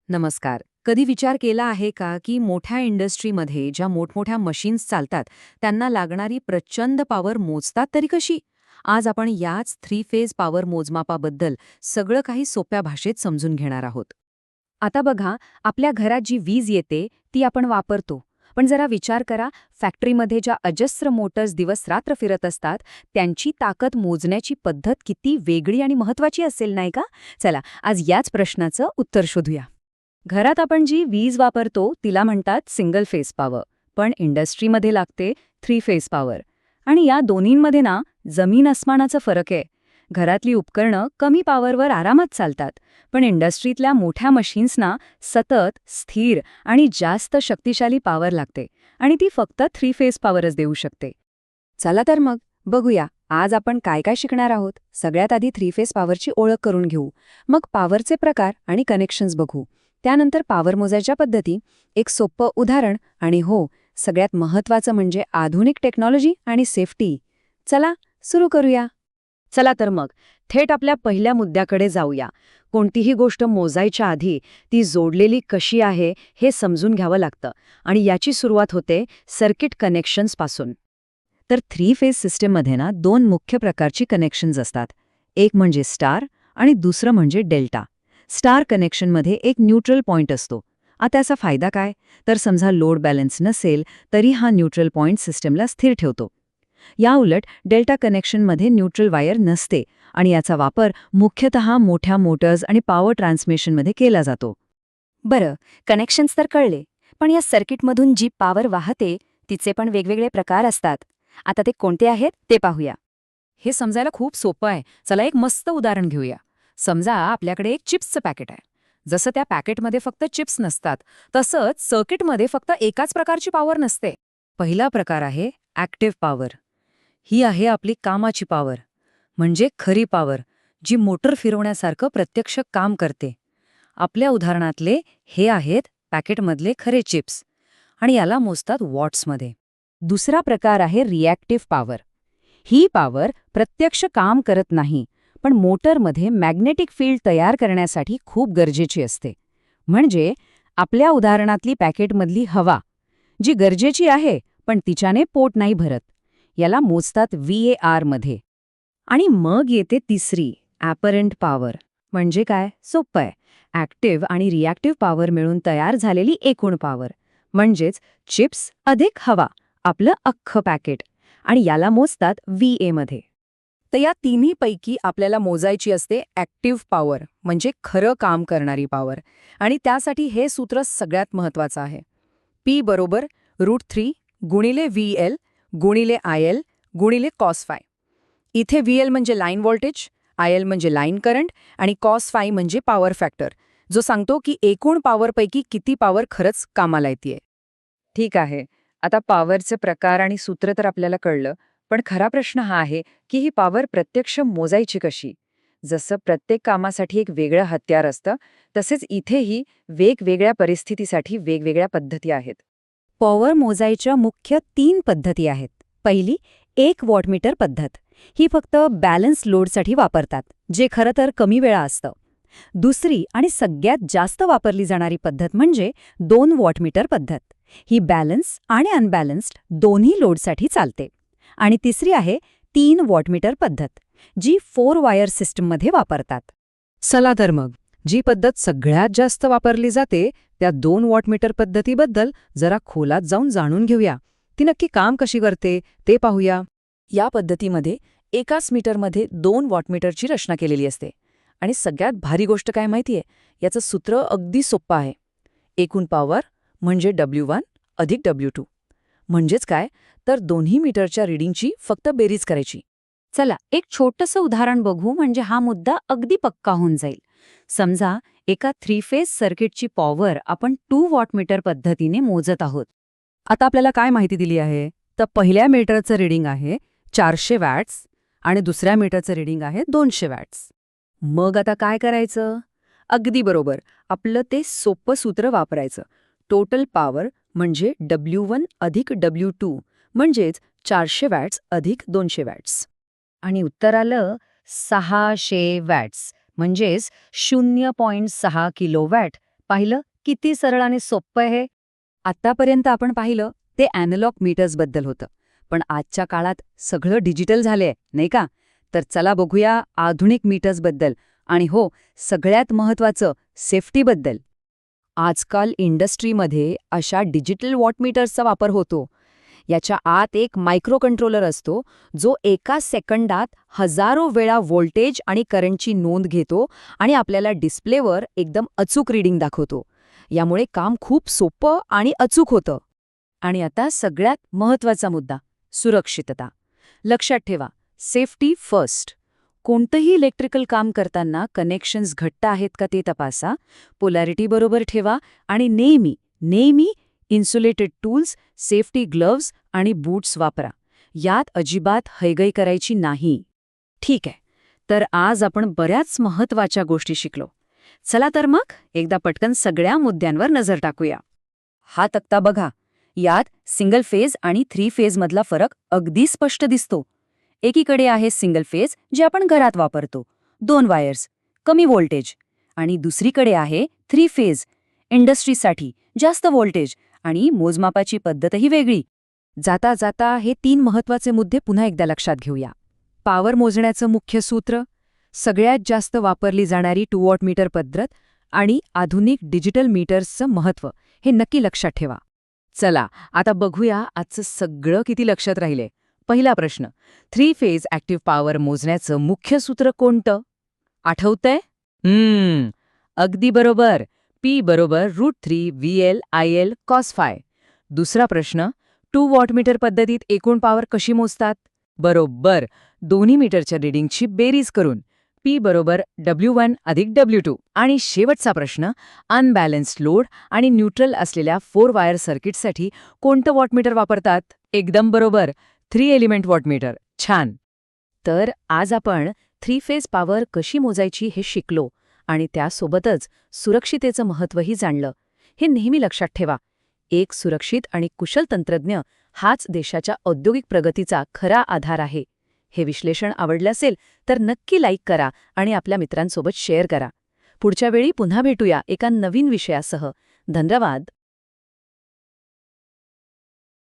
नमस्कार. कधी विचार केला आहे का की मोठ्या इंडस्ट्रीमध्ये ज्या मोठमोठ्या मशीन्स चालतात त्यांना लागणारी प्रचंड पॉवर मोजतात तरी कशी? आज आपण याच थ्री फेज पॉवर मोजमापाबद्दल सगळं काही सोप्या भाषेत समजून घेणार आहोत. आता बघा, आपल्या घरात जी वीज येते ती आपण वापरतो. पण जरा विचार करा, फॅक्टरीमध्ये ज्या अजस्र मोटर्स दिवस-रात्र फिरत असतात, त्यांची ताकद मोजण्याची पद्धत किती वेगळी आणि महत्त्वाची असेल, नाही का? चला, आज याच प्रश्नाचं उत्तर शोधूया. घरात आपण जी वीज वापरतो तिला म्हणतात सिंगल फेज पॉवर, पण इंडस्ट्रीमध्ये लागते थ्री फेज पॉवर. आणि या दोन्हींमध्ये ना जमीन अस्मानाचा फरक आहे. घरातली उपकरणं कमी पॉवरवर आरामात चालतात, पण इंडस्ट्रीतल्या मोठ्या मशीन्सना सतत, स्थिर आणि जास्त शक्तिशाली पॉवर लागते, आणि ती फक्त थ्री फेज पॉवरच देऊ शकते. चला तर मग बघूया, आज आपण काय काय शिकणार आहोत. सगळ्यात आधी थ्री फेज पॉवरची ओळख करून घेऊ, मग पॉवरचे प्रकार आणि कनेक्शन्स बघू. त्यानंतर पॉवर मोजायच्या पद्धती, एक सोपं उदाहरण, आणि हो, सगळ्यात महत्त्वाचं म्हणजे आधुनिक टेक्नॉलॉजी आणि सेफ्टी. चला सुरू करूया. चला तर मग थेट आपल्या पहिल्या मुद्द्याकडे जाऊया. कोणतीही गोष्ट मोजायच्या आधी ती जोडलेली कशी आहे हे समजून घ्यावं लागतं, आणि याची सुरुवात होते सर्किट कनेक्शन्सपासून. तर थ्री फेज सिस्टीममध्ये ना दोन मुख्य प्रकारची कनेक्शन्स असतात. एक म्हणजे स्टार आणि दुसरं म्हणजे डेल्टा. स्टार कनेक्शनमध्ये एक न्यूट्रल पॉइंट असतो. आता याचा फायदा काय? तर समजा लोड बॅलन्स नसेल तरी हा न्यूट्रल पॉइंट सिस्टमला स्थिर ठेवतो. या उलट डेल्टा कनेक्शनमध्ये न्यूट्रल वायर नसते, आणि याचा वापर मुख्यतः मोठ्या मोटर्स आणि पॉवर ट्रान्समिशनमध्ये केला जातो. बरं, कनेक्शन्स तर कळले, पण या सर्किटमधून जी पॉवर वाहते तिचे पण वेगवेगळे प्रकार असतात. आता ते कोणते आहेत ते पाहूया. हे समजायला खूप सोपं आहे. चला एक मस्त उदाहरण घेऊया. समजा आपल्याकडे एक चिप्सचं पॅकेट आहे. जसं त्या पॅकेटमध्ये फक्त चिप्स नसतात, तसंच सर्किटमध्ये फक्त एकाच प्रकारची पॉवर नसते. पहिला प्रकार आहे ॲक्टिव्ह पॉवर. ही आहे आपली कामाची पॉवर, म्हणजे खरी पॉवर, जी मोटर फिरवण्यासारखं प्रत्यक्ष काम करते. आपल्या उदाहरणातले हे आहेत पॅकेटमधले खरे चिप्स, आणि याला मोजतात वॉट्समध्ये. दुसरा प्रकार आहे रिॲक्टिव्ह पॉवर. ही पॉवर प्रत्यक्ष काम करत नाही, पण मोटरमध्ये मॅग्नेटिक फील्ड तयार करण्यासाठी खूप गरजेची असते. म्हणजे आपल्या उदाहरणातली पॅकेटमधली हवा, जी गरजेची आहे पण तिच्याने पोट नाही भरत, याला मोजतात VAR मध्ये. आणि मग येते तिसरी, ॲपरंट पॉवर. म्हणजे काय? सोपं आहे. ॲक्टिव्ह आणि रिॲक्टिव्ह पॉवर मिळून तयार झालेली एकूण पॉवर, म्हणजेच चिप्स अधिक हवा, आपलं अख्खं पॅकेट, आणि याला मोजतात VA मध्ये. तर या तिन्हीपैकी आपल्याला मोजायची असते ॲक्टिव्ह पॉवर, म्हणजे खरं काम करणारी पॉवर. आणि त्यासाठी हे सूत्र सगळ्यात महत्त्वाचं आहे. P बरोबर √3 गुणिले VL गुणिले IL गुणिले cos phi. इथे VL म्हणजे लाईन व्होल्टेज, IL म्हणजे लाईन करंट, आणि cos phi म्हणजे पॉवर फॅक्टर, जो सांगतो की एकूण पॉवरपैकी किती पॉवर खरंच कामाला येते. ठीक आहे, आता पॉवरचे प्रकार आणि सूत्र तर आपल्याला कळलं, पण खरा प्रश्न हा आहे की ही पॉवर प्रत्यक्ष मोजायची कशी? जसं प्रत्येक कामासाठी एक वेगळं हत्यार असतं, तसेच इथेही वेगवेगळ्या परिस्थितीसाठी वेगवेगळ्या पद्धती आहेत. पॉवर मोजायच्या मुख्य 3 पद्धती आहेत. पहिली, 1 वॉटमीटर पद्धत. ही फक्त बॅलन्स लोडसाठी वापरतात, जे खरं तर कमी वेळा असतं. दुसरी आणि सगळ्यात जास्त वापरली जाणारी पद्धत म्हणजे 2 वॉटमीटर पद्धत. ही बॅलन्स आणि अनबॅलन्स्ड दोन्ही लोडसाठी चालते. आणि तिसरी आहे 3 वॉटमीटर पद्धत, जी 4 वायर सिस्टममध्ये वापरतात. चला तर मग, जी पद्धत सगळ्यात जास्त वापरली जाते त्या 2 वॉटमीटर पद्धतीबद्दल जरा खोलात जाऊन जाणून घेऊया. ती नक्की काम कशी करते ते पाहूया. या पद्धतीमध्ये एकाच मीटरमध्ये 2 वॉटमीटरची रचना केलेली असते. आणि सगळ्यात भारी गोष्ट काय माहितीये, याचं सूत्र अगदी सोपं आहे. एकूण पॉवर म्हणजे W1 अधिक W2. म्हणजेच काय, तर दोन्ही मीटरच्या रीडिंगची फक्त बेरीज करायची. चला एक छोटंसं उदाहरण बघू, म्हणजे हा मुद्दा अगदी पक्का होऊन जाईल. समजा एका 3 फेज सर्किटची पॉवर आपण 2 वॉटमीटर पद्धतीने मोजत आहोत. आता आपल्याला काय माहिती दिली आहे? तर पहिल्या मीटरचं रीडिंग आहे 400 वॅट्स आणि दुसऱ्या मीटरचं रीडिंग आहे 200 वॅट्स. मग आता काय करायचं? अगदी बरोबर, आपलं ते सोपं सूत्र वापरायचं. टोटल पॉवर म्हणजे W1 अधिक W2, म्हणजेच 400 वॅट्स अधिक 200 वॅट्स. आणि उत्तर आलं 600 वॅट्स, म्हणजेच 0.6 किलोवॅट पाहिलं किती सरळ आणि सोपं आहे हे? आत्तापर्यंत आपण पाहिलं ते अॅनालॉग मीटर्सबद्दल होतं. पण आजच्या काळात सगळं डिजिटल झालंय, नाही का? तर चला बघूया आधुनिक मीटर्सबद्दल आणि हो, सगळ्यात महत्त्वाचं सेफ्टीबद्दल. आजकाल इंडस्ट्रीमध्ये अशा डिजिटल वॉटमीटर्सचा वापर होतो. याच्या आत एक मायक्रो कंट्रोलर असतो, जो एका सेकंदात हजारो वेळा व्होल्टेज आणि करंटची नोंद घेतो आणि आपल्याला डिस्प्लेवर एकदम अचूक रीडिंग दाखवतो. यामुळे काम खूप सोपं आणि अचूक होतं. आणि आता सगळ्यात महत्त्वाचा मुद्दा, सुरक्षितता. लक्षात ठेवा, सेफ्टी फर्स्ट. कोणतंही इलेक्ट्रिकल काम करताना कनेक्शन्स घट्ट आहेत का ते तपासा, पोलॅरिटी बरोबर ठेवा आणि नेहमी इन्सुलेटेड टूल्स, सेफ्टी ग्लोव्ज आणि बूट्स वापरा. यात अजिबात हयगय करायची नाही. ठीक आहे, तर आज आपण बऱ्याच महत्त्वाच्या गोष्टी शिकलो. चला तर मग एकदा पटकन सगळ्या मुद्द्यांवर नजर टाकूया. हा तक्ता बघा. यात सिंगल फेज आणि 3 फेजमधला फरक अगदी स्पष्ट दिसतो. एकीकडे आहे सिंगल फेज, जे आपण घरात वापरतो, 2 वायर्स, कमी व्होल्टेज. आणि दुसरीकडे आहे 3 फेज, इंडस्ट्रीसाठी जास्त व्होल्टेज आणि मोजमापाची पद्धतही वेगळी. जाता जाता हे 3 महत्त्वाचे मुद्दे पुन्हा एकदा लक्षात घेऊया. पॉवर मोजण्याचं मुख्य सूत्र, सगळ्यात जास्त वापरली जाणारी 2 वॉट मीटर पद्धत आणि आधुनिक डिजिटल मीटर्सचं महत्त्व, हे नक्की लक्षात ठेवा. चला आता बघूया आजचं सगळं किती लक्षात राहिले. पहिला प्रश्न, 3 फेज ॲक्टिव्ह पॉवर मोजण्याचं मुख्य सूत्र कोणतं? आठवतंय? अगदी बरोबर. P बरोबर √3 VL IL cos phi. दुसरा प्रश्न, 2 वॉटमीटर पद्धतीत एकूण पॉवर कशी मोजतात? बरोबर, दोन्ही मीटरच्या रिडिंगची बेरीज करून. P बरोबर W1 अधिक W2. आणि शेवटचा प्रश्न, अनबॅलन्स्ड लोड आणि न्यूट्रल असलेल्या 4 वायर सर्किटसाठी कोणतं वॉटमीटर वापरतात? एकदम बरोबर, 3 एलिमेंट वॉटमीटर. छान. तर आज आपण 3 फेज पॉवर कशी मोजायची हे शिकलो आणि त्यासोबतच सुरक्षितेचं महत्त्वही जाणलं. हे नेहमी लक्षात ठेवा. एक सुरक्षित आणि कुशल तंत्रज्ञ हाच देशाच्या औद्योगिक प्रगतीचा खरा आधार आहे. हे विश्लेषण आवडलं असेल तर नक्की लाईक करा आणि आपल्या मित्रांसोबत शेअर करा. पुढच्या वेळी पुन्हा भेटूया एका नवीन विषयासह. धन्यवाद.